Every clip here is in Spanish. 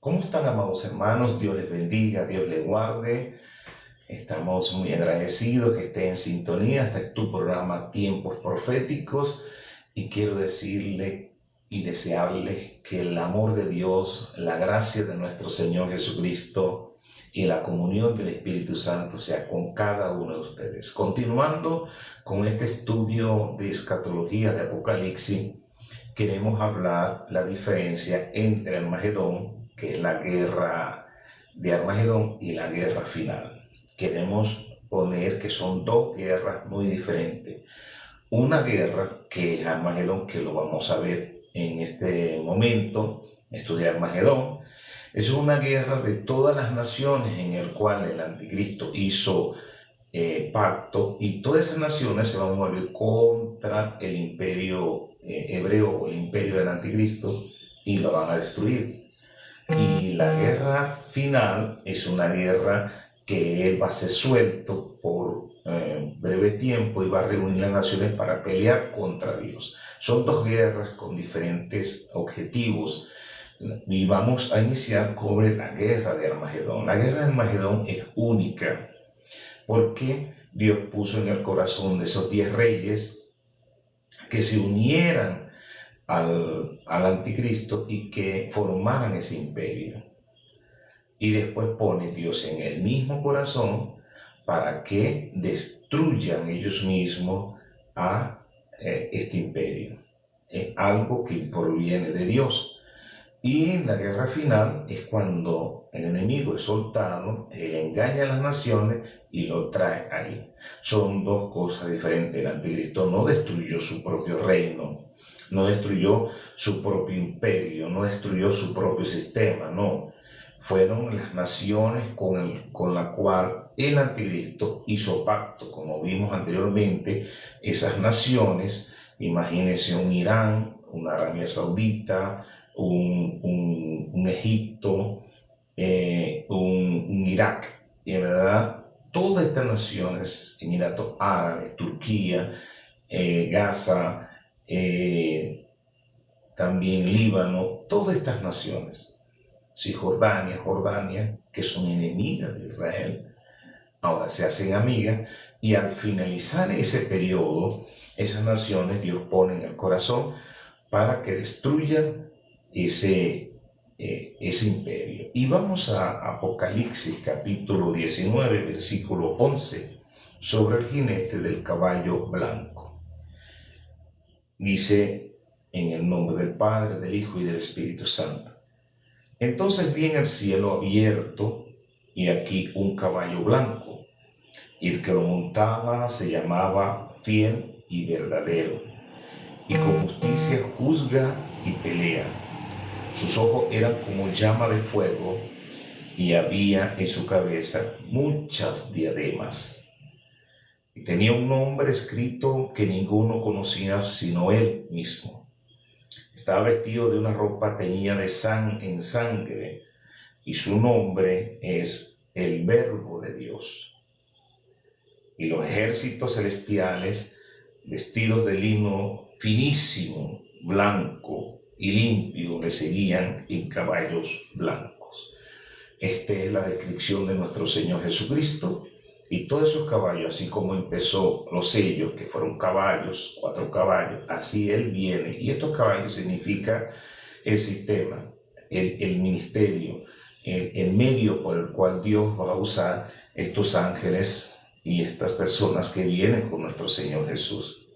¿Cómo están, amados hermanos? Dios les bendiga, Dios les guarde. Estamos muy agradecidos que estén en sintonía. Este es tu programa Tiempos Proféticos y quiero decirle y desearles que el amor de Dios, la gracia de nuestro Señor Jesucristo y la comunión del Espíritu Santo sea con cada uno de ustedes. Continuando con este estudio de escatología de Apocalipsis, queremos hablar la diferencia entre Armagedón, que es la guerra de Armagedón, y la guerra final. Queremos poner que son dos guerras muy diferentes. Una guerra que es Armagedón, que lo vamos a ver en este momento, estudiar Armagedón. Es una guerra de todas las naciones en el cual el anticristo hizo pacto, y todas esas naciones se van a mover contra el imperio hebreo o el imperio del anticristo y lo van a destruir. Y la guerra final es una guerra que él va a ser suelto por breve tiempo y va a reunir las naciones para pelear contra Dios. Son dos guerras con diferentes objetivos. Y vamos a iniciar con la guerra de Armagedón. La guerra de Armagedón es única porque Dios puso en el corazón de esos 10 reyes que se unieran al anticristo y que formaran ese imperio. Y después pone Dios en el mismo corazón para que destruyan ellos mismos a este imperio. Es algo que proviene de Dios. Y la guerra final es cuando el enemigo es soltado, él engaña a las naciones y lo trae ahí. Son dos cosas diferentes. El anticristo no destruyó su propio reino, no destruyó su propio imperio, no destruyó su propio sistema, no. Fueron las naciones con la cual el anticristo hizo pacto. Como vimos anteriormente, esas naciones, imagínense un Irán, una Arabia Saudita, un Egipto, un Irak, y en verdad todas estas naciones, Emiratos Árabes, Turquía, Gaza, también Líbano, todas estas naciones, Jordania, que son enemigas de Israel, ahora se hacen amigas, y al finalizar ese periodo, esas naciones Dios pone en el corazón para que destruyan ese imperio. Y vamos a Apocalipsis capítulo 19, versículo 11, sobre el jinete del caballo blanco. Dice: en el nombre del Padre, del Hijo y del Espíritu Santo. Entonces vi en el cielo abierto, y aquí un caballo blanco, y el que lo montaba se llamaba Fiel y Verdadero, y con justicia juzga y pelea. Sus ojos eran como llama de fuego, y había en su cabeza muchas diademas. Y tenía un nombre escrito que ninguno conocía sino él mismo. Estaba vestido de una ropa teñida en sangre, y su nombre es el Verbo de Dios. Y los ejércitos celestiales, vestidos de lino finísimo, blanco y limpio, le seguían en caballos blancos. Esta es la descripción de nuestro Señor Jesucristo. Y todos esos caballos, así como empezó los sellos, que fueron caballos, 4 caballos, así Él viene. Y estos caballos significa el sistema, el ministerio, el medio por el cual Dios va a usar estos ángeles y estas personas que vienen con nuestro Señor Jesús.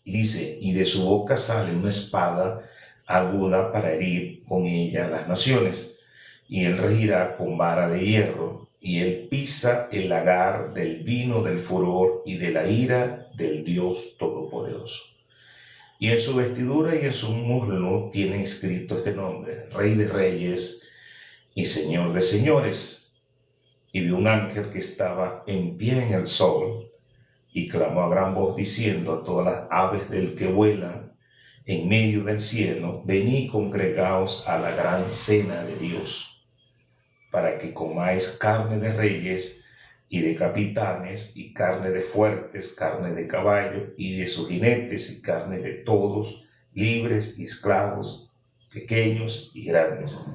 Y dice: y de su boca sale una espada aguda para herir con ella las naciones, y él regirá con vara de hierro, y él pisa el lagar del vino del furor y de la ira del Dios Todopoderoso. Y en su vestidura y en su muslo tiene escrito este nombre: Rey de Reyes y Señor de Señores. Y vi un ángel que estaba en pie en el sol, y clamó a gran voz diciendo a todas las aves del que vuelan en medio del cielo: venid, congregaos a la gran cena de Dios, para que comáis carne de reyes y de capitanes, y carne de fuertes, carne de caballo y de sus jinetes, y carne de todos, libres y esclavos, pequeños y grandes.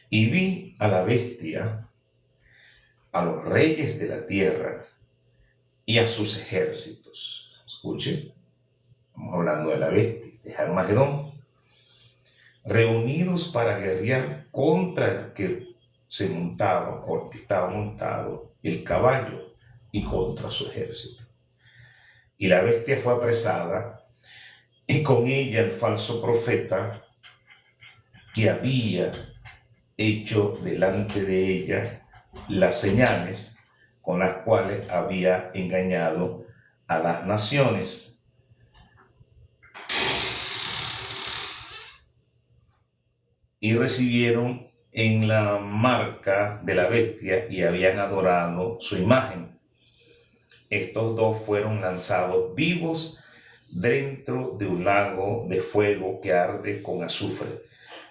Y vi a la bestia, a los reyes de la tierra y a sus ejércitos. Escuchen, estamos hablando de la bestia, de Armagedón, reunidos para guerrear contra el que se montaba, o el que estaba montado, el caballo, y contra su ejército. Y la bestia fue apresada, y con ella el falso profeta que había hecho delante de ella las señales con las cuales había engañado a las naciones. Y recibieron en la marca de la bestia y habían adorado su imagen. Estos dos fueron lanzados vivos dentro de un lago de fuego que arde con azufre.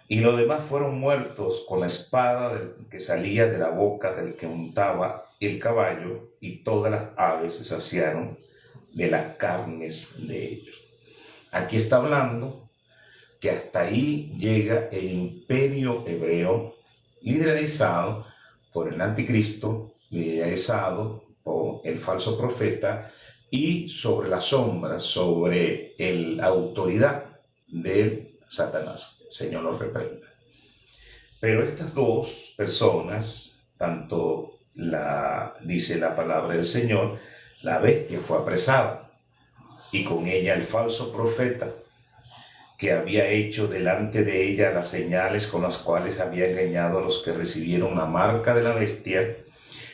Y los demás fueron muertos con la espada que salía de la boca del que montaba el caballo, y todas las aves se saciaron de las carnes de ellos. Aquí está hablando que hasta ahí llega el imperio hebreo, liderizado por el anticristo, liderizado por el falso profeta, y sobre la sombra, sobre la autoridad de Satanás. El Señor los reprenda. Pero estas dos personas, tanto dice la palabra del Señor, la bestia fue apresada, y con ella el falso profeta, que había hecho delante de ella las señales con las cuales había engañado a los que recibieron la marca de la bestia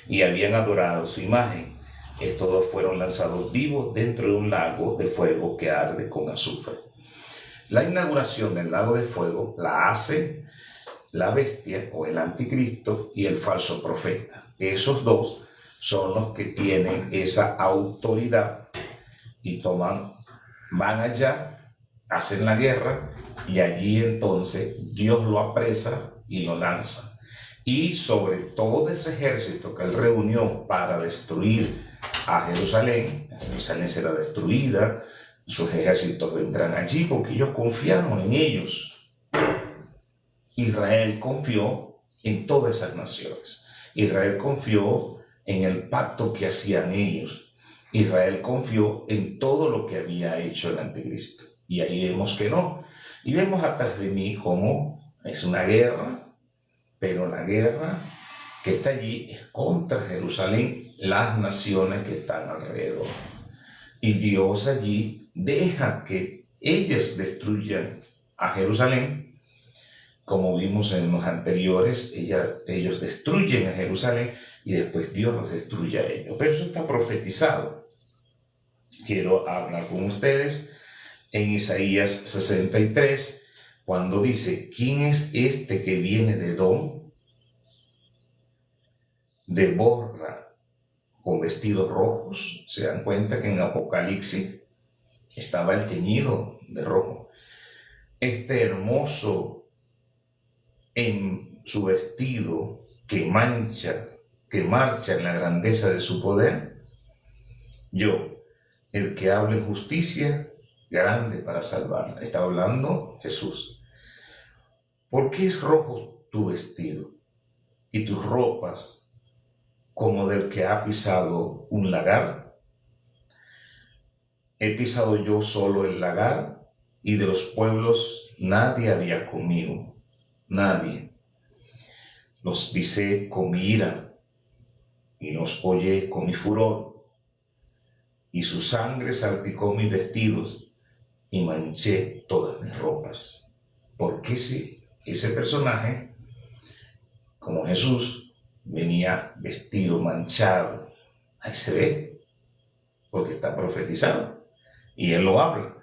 y habían adorado su imagen. Estos dos fueron lanzados vivos dentro de un lago de fuego que arde con azufre. La inauguración del lago de fuego la hace la bestia o el anticristo y el falso profeta. Esos dos son los que tienen esa autoridad y van allá, hacen la guerra, y allí entonces Dios lo apresa y lo lanza. Y sobre todo ese ejército que él reunió para destruir a Jerusalén será destruida, sus ejércitos vendrán allí porque ellos confiaron en ellos. Israel confió en todas esas naciones. Israel confió en el pacto que hacían ellos. Israel confió en todo lo que había hecho el anticristo. Y ahí vemos que no. Y vemos atrás de mí cómo es una guerra, pero la guerra que está allí es contra Jerusalén, las naciones que están alrededor. Y Dios allí deja que ellas destruyan a Jerusalén. Como vimos en los anteriores, ellos destruyen a Jerusalén y después Dios los destruye a ellos. Pero eso está profetizado. Quiero hablar con ustedes en Isaías 63, cuando dice: ¿quién es este que viene de Edom, de Borra, con vestidos rojos? Se dan cuenta que en Apocalipsis estaba el teñido de rojo. Este hermoso en su vestido que marcha en la grandeza de su poder. Yo, el que habla en justicia, grande para salvarla. Está hablando Jesús. ¿Por qué es rojo tu vestido y tus ropas como del que ha pisado un lagar? He pisado yo solo el lagar, y de los pueblos nadie había conmigo, nadie. Los pisé con mi ira y los hollé con mi furor, y su sangre salpicó mis vestidos y manché todas mis ropas. Porque si ese personaje, como Jesús, venía vestido manchado, ahí se ve, porque está profetizado y él lo habla.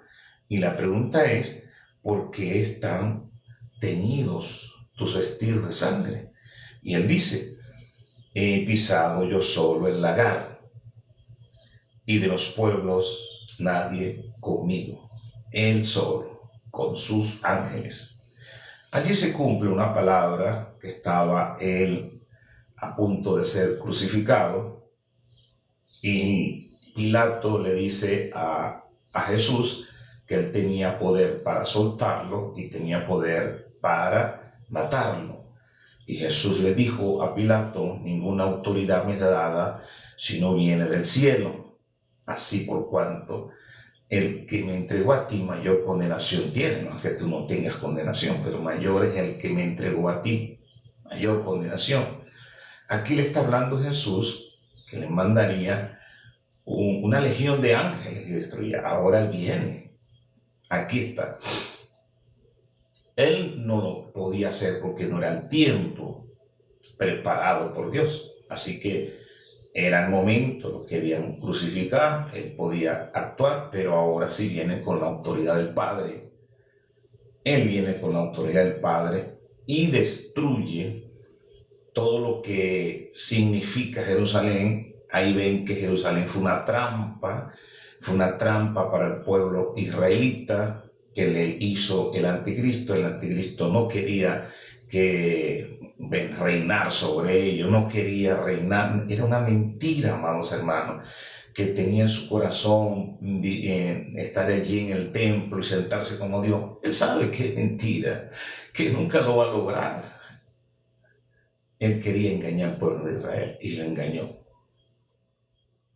Y la pregunta es: ¿por qué están teñidos tus vestidos de sangre? Y él dice: he pisado yo solo el lagar, y de los pueblos nadie conmigo. Él solo, con sus ángeles. Allí se cumple una palabra que estaba él a punto de ser crucificado, y Pilato le dice a Jesús que él tenía poder para soltarlo y tenía poder para matarlo. Y Jesús le dijo a Pilato: ninguna autoridad me es dada si no viene del cielo. Así por cuanto el que me entregó a ti mayor condenación tiene. No es que tú no tengas condenación, pero mayor es el que me entregó a ti, mayor condenación. Aquí le está hablando Jesús que le mandaría una legión de ángeles y destruiría. Ahora viene, aquí está. Él no lo podía hacer porque no era el tiempo preparado por Dios. Así que era el momento, lo querían crucificar, él podía actuar, pero ahora sí viene con la autoridad del Padre. Él viene con la autoridad del Padre y destruye todo lo que significa Jerusalén. Ahí ven que Jerusalén fue una trampa para el pueblo israelita que le hizo el anticristo. El anticristo no quería reinar sobre ellos, no quería reinar. Era una mentira, amados hermanos, que tenía en su corazón estar allí en el templo y sentarse como Dios. Él sabe que es mentira, que nunca lo va a lograr. Él quería engañar al pueblo de Israel y lo engañó.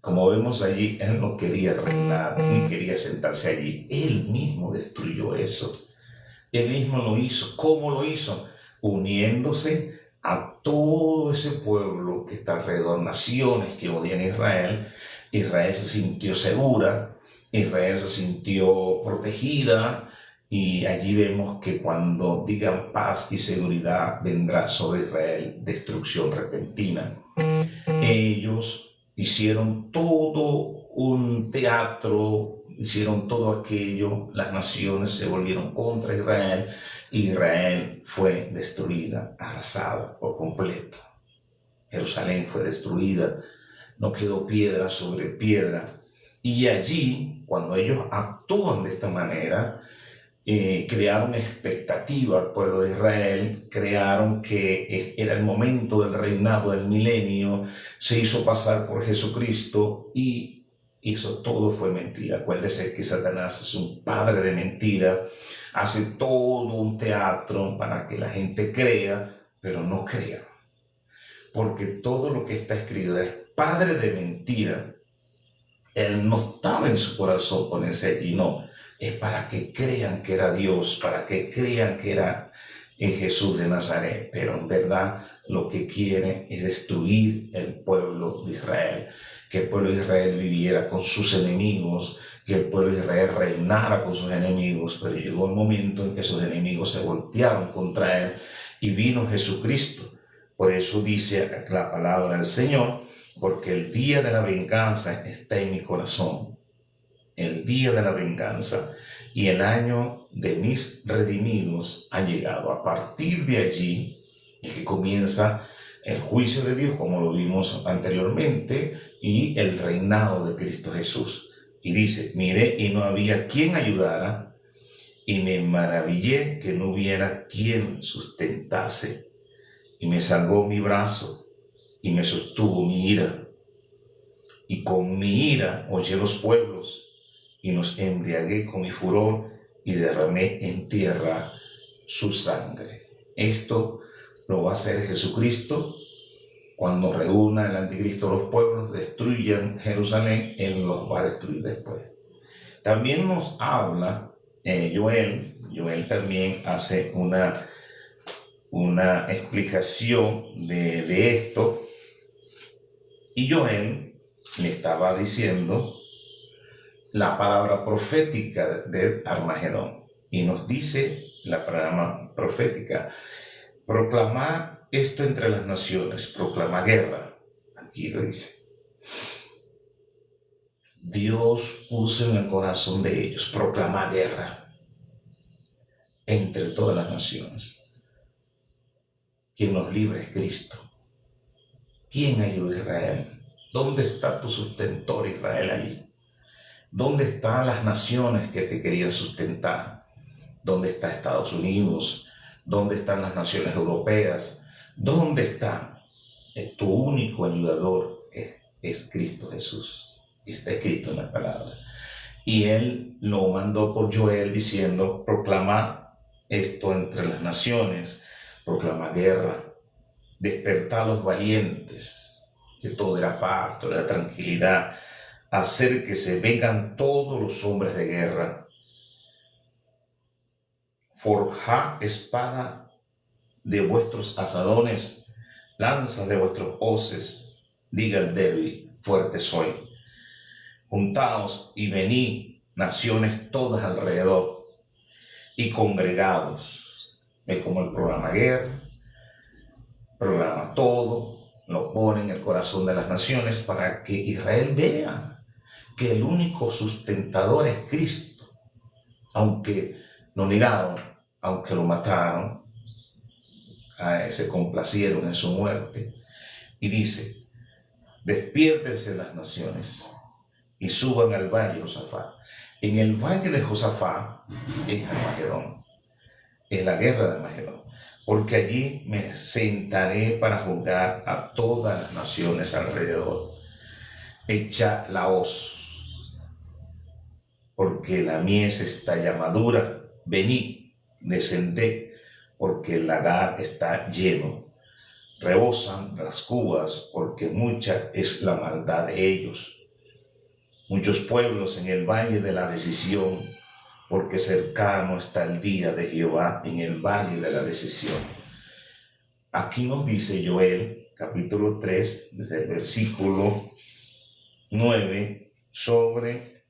Como vemos allí, él no quería reinar ni quería sentarse allí. Él mismo destruyó eso. Él mismo lo hizo. ¿Cómo lo hizo? Uniéndose a todo ese pueblo que está alrededor, naciones que odian a Israel. Israel se sintió segura, Israel se sintió protegida, y allí vemos que cuando digan paz y seguridad, vendrá sobre Israel destrucción repentina. Ellos hicieron todo un teatro, hicieron todo aquello, las naciones se volvieron contra Israel, y Israel fue destruida, arrasada por completo. Jerusalén fue destruida, no quedó piedra sobre piedra. Y allí, cuando ellos actúan de esta manera, crearon expectativa al pueblo de Israel, crearon que era el momento del reinado del milenio, se hizo pasar por Jesucristo, y eso todo fue mentira. Acuérdese que Satanás es un padre de mentira, hace todo un teatro para que la gente crea, pero no crea. Porque todo lo que está escrito es padre de mentira. Él no estaba en su corazón ponerse allí, no. Es para que crean que era Dios, para que crean que era Jesús de Nazaret. Pero en verdad lo que quiere es destruir el pueblo de Israel. Que el pueblo de Israel viviera con sus enemigos, que el pueblo de Israel reinara con sus enemigos. Pero llegó el momento en que sus enemigos se voltearon contra él y vino Jesucristo. Por eso dice la palabra del Señor: porque el día de la venganza está en mi corazón. El día de la venganza y el año de mis redimidos ha llegado. A partir de allí es que comienza el juicio de Dios, como lo vimos anteriormente, y el reinado de Cristo Jesús. Y dice: miré y no había quien ayudara, y me maravillé que no hubiera quien sustentase. Y me salvó mi brazo y me sostuvo mi ira. Y con mi ira hollé los pueblos, y nos embriagué con mi furor, y derramé en tierra su sangre. Esto lo va a hacer Jesucristo cuando reúna el anticristo a los pueblos, destruyan Jerusalén. Él los va a destruir después. También nos habla Joel también hace una explicación de esto, y Joel le estaba diciendo la palabra profética de Armagedón, y nos dice la palabra profética: proclamar esto entre las naciones, proclama guerra. Aquí lo dice. Dios puso en el corazón de ellos proclamar guerra entre todas las naciones. Quien nos libre es Cristo. ¿Quién ayuda a Israel? ¿Dónde está tu sustentor, Israel, allí? ¿Dónde están las naciones que te querían sustentar? ¿Dónde está Estados Unidos? ¿Dónde están las naciones europeas? ¿Dónde está? Tu único ayudador es Cristo Jesús. Está escrito en la palabra. Y él lo mandó por Joel diciendo: proclama esto entre las naciones, proclama guerra, despertar a los valientes, que todo era paz, todo era tranquilidad, hacer que se vengan todos los hombres de guerra, forjad espada de vuestros asadones, lanzas de vuestros hoces, diga el débil, fuerte soy. Juntaos y venid, naciones todas alrededor, y congregados. Ve como el programa guerra, programa todo, lo pone en el corazón de las naciones para que Israel vea que el único sustentador es Cristo. Aunque lo negaron, aunque lo mataron, se complacieron en su muerte. Y dice, despiértense las naciones y suban al valle de Josafat. En el valle de Josafat es Armagedón, es la guerra de Armagedón, porque allí me sentaré para juzgar a todas las naciones alrededor. Echa la hoz, porque la mies está ya madura. Venid, descended, porque el lagar está lleno. Rebosan las cubas, porque mucha es la maldad de ellos. Muchos pueblos en el valle de la decisión, porque cercano está el día de Jehová en el valle de la decisión. Aquí nos dice Joel, capítulo 3, desde el versículo 9, sobre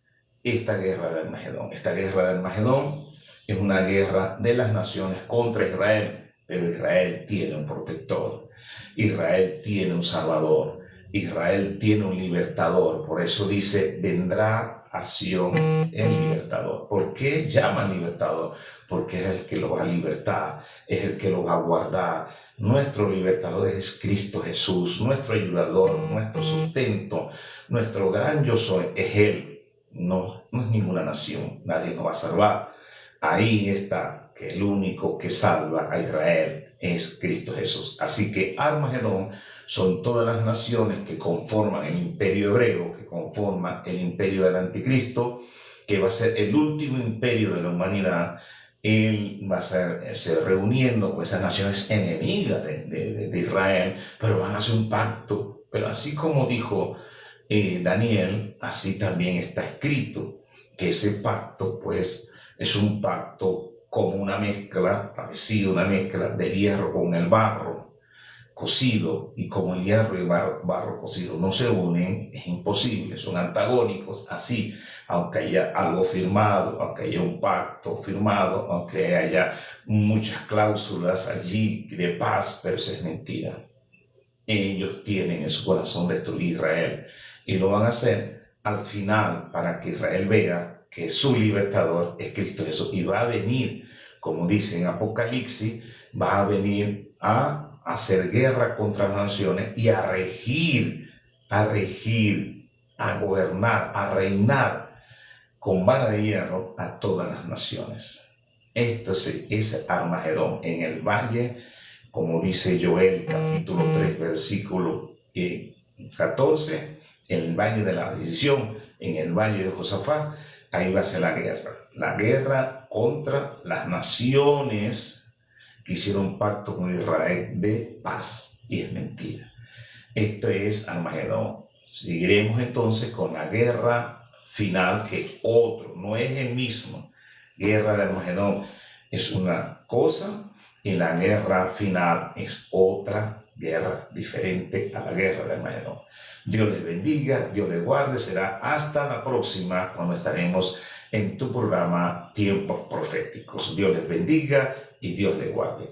esta guerra de Armagedón. Esta guerra de Armagedón es una guerra de las naciones contra Israel, pero Israel tiene un protector, Israel tiene un salvador, Israel tiene un libertador. Por eso dice, vendrá a Sión el libertador. ¿Por qué llaman libertador? Porque es el que lo va a libertar, es el que lo va a guardar. Nuestro libertador es Cristo Jesús, nuestro ayudador, nuestro sustento, nuestro gran yo soy, es Él. No es ninguna nación, nadie nos va a salvar. Ahí está, que el único que salva a Israel es Cristo Jesús. Así que Armagedón son todas las naciones que conforman el imperio hebreo, que conforman el imperio del anticristo, que va a ser el último imperio de la humanidad. Él va a se reuniendo con esas naciones enemigas de Israel, pero van a hacer un pacto. Pero así como dijo Daniel, así también está escrito, que ese pacto pues es un pacto como una mezcla, parecido a una mezcla del hierro con el barro cocido, y como el hierro y el barro cocido no se unen, es imposible, son antagónicos. Así, aunque haya algo firmado, aunque haya un pacto firmado, aunque haya muchas cláusulas allí de paz, pero eso es mentira. Ellos tienen en su corazón destruir Israel, y lo van a hacer al final para que Israel vea que su libertador es Cristo Jesús, y va a venir, como dice en Apocalipsis, va a venir a hacer guerra contra las naciones y a regir, a gobernar, a reinar con vara de hierro a todas las naciones. Esto es Armagedón en el valle, como dice Joel capítulo 3 versículo 14, en el valle de la decisión, en el valle de Josafat. Ahí va a ser la guerra contra las naciones que hicieron pacto con Israel de paz, y es mentira. Esto es Armagedón. Seguiremos entonces con la guerra final, que es otro, no es el mismo. Guerra de Armagedón es una cosa y la guerra final es otra guerra diferente a la guerra de Armagedón. Dios les bendiga, Dios les guarde. Será hasta la próxima, cuando estaremos en tu programa Tiempos Proféticos. Dios les bendiga y Dios les guarde.